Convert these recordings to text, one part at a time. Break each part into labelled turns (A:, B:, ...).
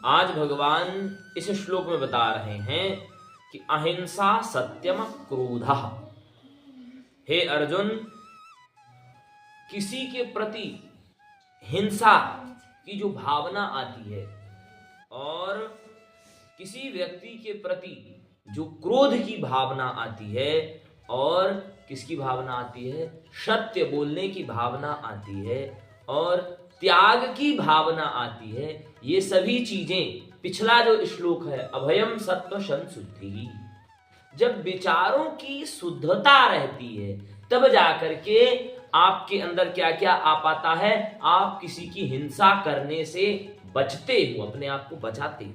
A: आज भगवान इस श्लोक में बता रहे हैं कि अहिंसा सत्यम क्रोधः। हे अर्जुन, किसी के प्रति हिंसा की जो भावना आती है और किसी व्यक्ति के प्रति जो क्रोध की भावना आती है और किसकी भावना आती है, सत्य बोलने की भावना आती है और त्याग की भावना आती है, ये सभी चीजें पिछला जो श्लोक है अभयम सत्व संशुद्धि, जब विचारों की शुद्धता रहती है तब जाकर के आपके अंदर क्या क्या आ पाता है, आप किसी की हिंसा करने से बचते हो, अपने आप को बचाते हो,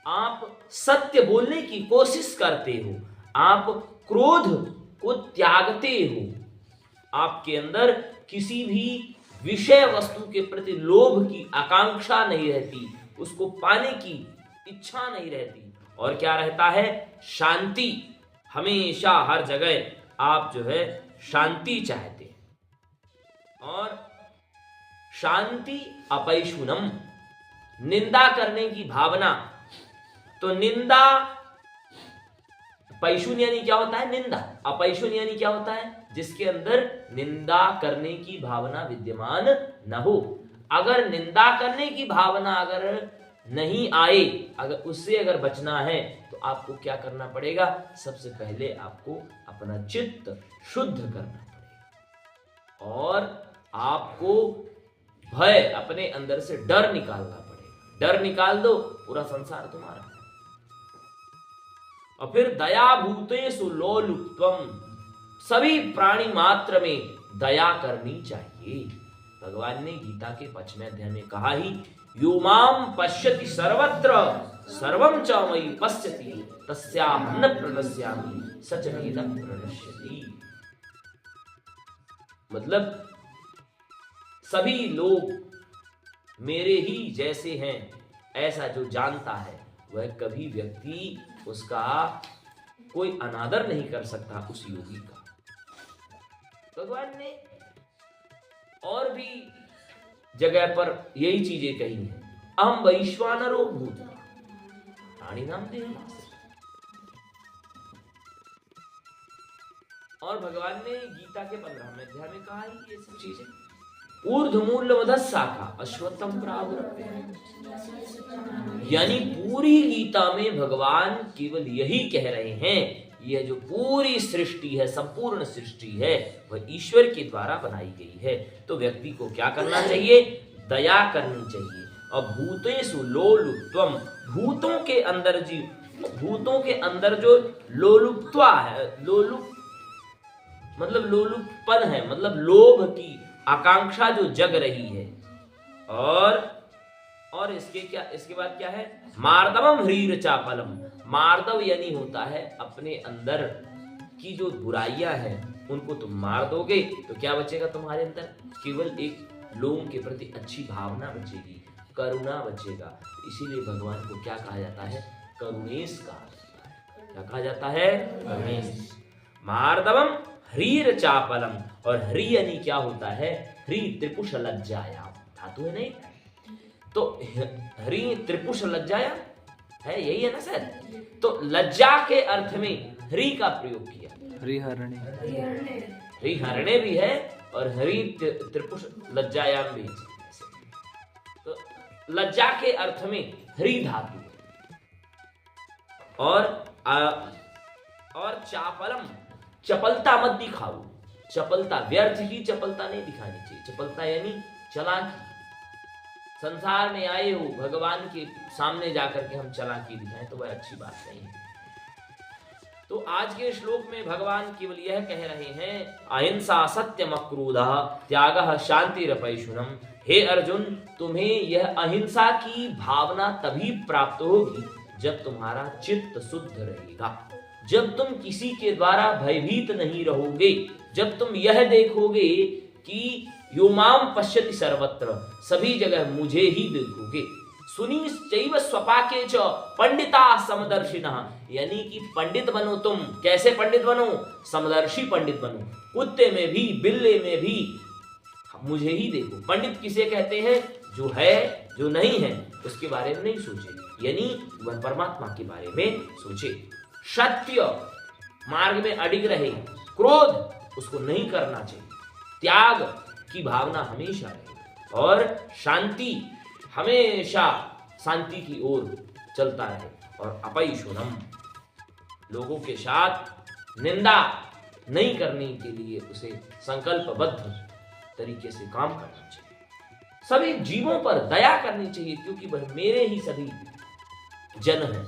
A: आप सत्य बोलने की कोशिश करते हो, आप क्रोध को त्यागते हो, आपके अंदर किसी भी विषय वस्तु के प्रति लोभ की आकांक्षा नहीं रहती, उसको पाने की इच्छा नहीं रहती, और क्या रहता है, शांति। हमेशा हर जगह आप जो है शांति चाहते हैं। और शांति अपैशुनम, निंदा करने की भावना। तो निंदा, पैशुन यानी क्या होता है, निंदा। अपैशुन यानी क्या होता है, जिसके अंदर निंदा करने की भावना विद्यमान न हो। अगर निंदा करने की भावना अगर नहीं आए, अगर उससे अगर बचना है तो आपको क्या करना पड़ेगा, सबसे पहले आपको अपना चित्त शुद्ध करना पड़ेगा और आपको भय, अपने अंदर से डर निकालना पड़ेगा। डर निकाल दो, पूरा संसार तुम्हारा। और फिर दया भूतेषु लोलुप्त्वम, सभी प्राणी मात्र में दया करनी चाहिए। भगवान ने गीता के 5वें अध्याय में कहा ही, यो माम पश्यति सर्वत्र सर्वं च मयि पश्यति तस्याहं न प्रणश्यामि स च मे न प्रणश्यति। मतलब सभी लोग मेरे ही जैसे हैं, ऐसा जो जानता है वह कभी व्यक्ति उसका कोई अनादर नहीं कर सकता, उस योगी का। भगवान ने और भी जगह पर यही चीजें कही हैं। अहम वैश्वानरो भूत्वा प्राणिनां देहमाश्रितः। और भगवान ने गीता के 15वें अध्याय में कहा ही ये सब चीजें। ऊर्ध्वमूलमधः अश्वत्थं प्राहुरव्ययम्। यानी पूरी गीता में भगवान केवल यही कह रहे हैं, यह जो पूरी सृष्टि है, संपूर्ण सृष्टि है, वह ईश्वर के द्वारा बनाई गई है। तो व्यक्ति को क्या करना चाहिए, दया करनी चाहिए। और भूतेषु लोलुप्त्वम, भूतों के अंदर जो लोलुप्त्वा है, लोलुप मतलब लोलुपन है, मतलब लोभ की आकांक्षा जो जग रही है। और इसके बाद क्या है, मार्दवम ह्रीर चापलम। मार्दव यानी होता है अपने अंदर की जो बुराइयां हैं उनको तुम मार दोगे तो क्या बचेगा तुम्हारे अंदर, केवल एक लोगों के प्रति अच्छी भावना बचेगी, करुणा बचेगा। इसीलिए भगवान को क्या कहा जाता है, करुणेश कहा जाता है। क्या कहा जाता है, करुणेश। मार्दवम ह्रीर चापलम। और ह्री यानी क्या होता है, ह्री त्रिपुष लज्जाया धातु है नहीं, तो ह्री त्रिपुष लज्जाया है, यही है ना सर। तो लज्जा के अर्थ में ह्री का प्रयोग किया। हरिहरणे भी है और हरि त्रिपुष लज्जायाम भी। तो लज्जा के अर्थ में ह्री धातु। और चापलम, चपलता मत दिखाओ। चपलता, व्यर्थ की चपलता नहीं दिखानी चाहिए। चपलता यानी चालाकी। संसार में आए हो, भगवान के सामने जाकर के हम चालाकी दिखाएं तो वह अच्छी बात नहीं है। तो आज के श्लोक में भगवान केवल यह कह रहे हैं, अहिंसा सत्यम अक्रोधः त्यागः शांतिरपैशुनम। हे अर्जुन, तुम्हें यह अहिंसा की भावना तभी प्राप्त होगी जब तुम्हारा चित्त शुद्ध रहेगा, जब तुम किसी के द्वारा भयभीत नहीं रहोगे, जब तुम यह देखोगे कि यो माम पश्यति सर्वत्र, सभी जगह मुझे ही देखोगे। सुनीश्चैव स्वपाके च पंडिता समदर्शिनः, यानी कि पंडित बनो तुम। कैसे पंडित बनो, समदर्शी पंडित बनो। कुत्ते में भी, बिल्ले में भी मुझे ही देखो। पंडित किसे कहते हैं, जो है जो नहीं है उसके बारे में नहीं सोचे, यानी वह परमात्मा के बारे में सोचे। सत्य मार्ग में अडिग रहे, क्रोध उसको नहीं करना चाहिए, त्याग की भावना हमेशा रहे और शांति हमेशा शांति की ओर चलता रहे। और अपैशुनम लोगों के साथ निंदा नहीं करने के लिए उसे संकल्पबद्ध तरीके से काम करना चाहिए। सभी जीवों पर दया करनी चाहिए क्योंकि वह मेरे ही सभी जन हैं।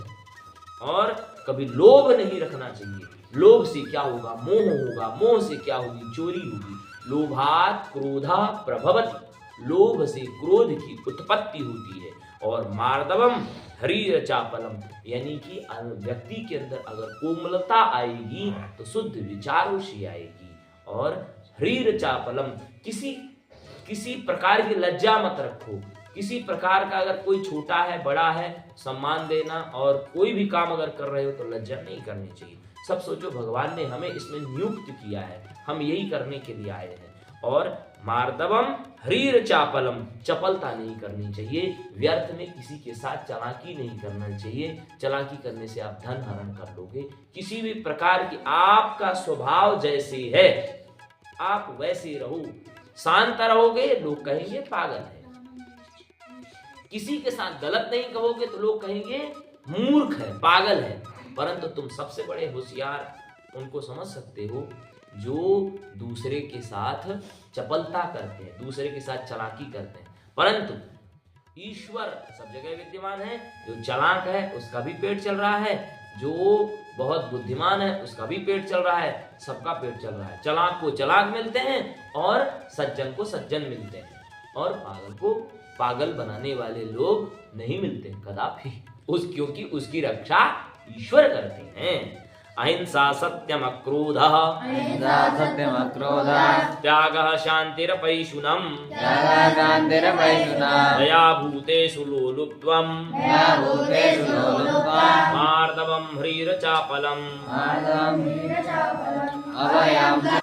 A: और कभी लोभ नहीं रखना चाहिए, लोभ से क्या होगा, मोह होगा, मोह से क्या होगी, चोरी होगी। लोभात क्रोधा प्रभवति, लोभ से क्रोध की उत्पत्ति होती है। और मार्दवम हरीर चापलम, यानी कि व्यक्ति के अंदर अगर कोमलता आएगी तो शुद्ध विचारों से आएगी। और हरीर चापलम, किसी प्रकार की लज्जा मत रखो, किसी प्रकार का अगर कोई छोटा है बड़ा है सम्मान देना, और कोई भी काम अगर कर रहे हो तो लज्जा नहीं करनी चाहिए। सब सोचो भगवान ने हमें इसमें नियुक्त किया है, हम यही करने के लिए आए हैं। और मार्दवम हरीर चापलम, चपलता नहीं करनी चाहिए, व्यर्थ में किसी के साथ चालाकी नहीं करना चाहिए। चालाकी करने से आप धन हरण कर लोगे। किसी भी प्रकार की, आपका स्वभाव जैसे है आप वैसे रहो, शांत रहोगे लोग कहेंगे पागल है, किसी के साथ गलत नहीं कहोगे तो लोग कहेंगे मूर्ख है, पागल है। परंतु तुम सबसे बड़े होशियार उनको समझ सकते हो जो दूसरे के साथ चपलता करते हैं, दूसरे के साथ चालाकी करते हैं। परंतु ईश्वर सब जगह विद्यमान है, जो चालाक है उसका भी पेट चल रहा है, जो बहुत बुद्धिमान है उसका भी पेट चल रहा है, सबका पेट चल रहा है। चालाक को चालाक मिलते हैं और सज्जन को सज्जन मिलते हैं, और पागल को पागल बनाने वाले लोग नहीं मिलते कदापि, क्योंकि उसकी रक्षा ईश्वर करते हैं। अहिंसा सत्यम अक्रोधः, त्यागः शान्तिरपैशुनम्, दया भूतेषु लोलुप्त्वम्, मार्दवम् ह्रीरचापलम्, अभयम्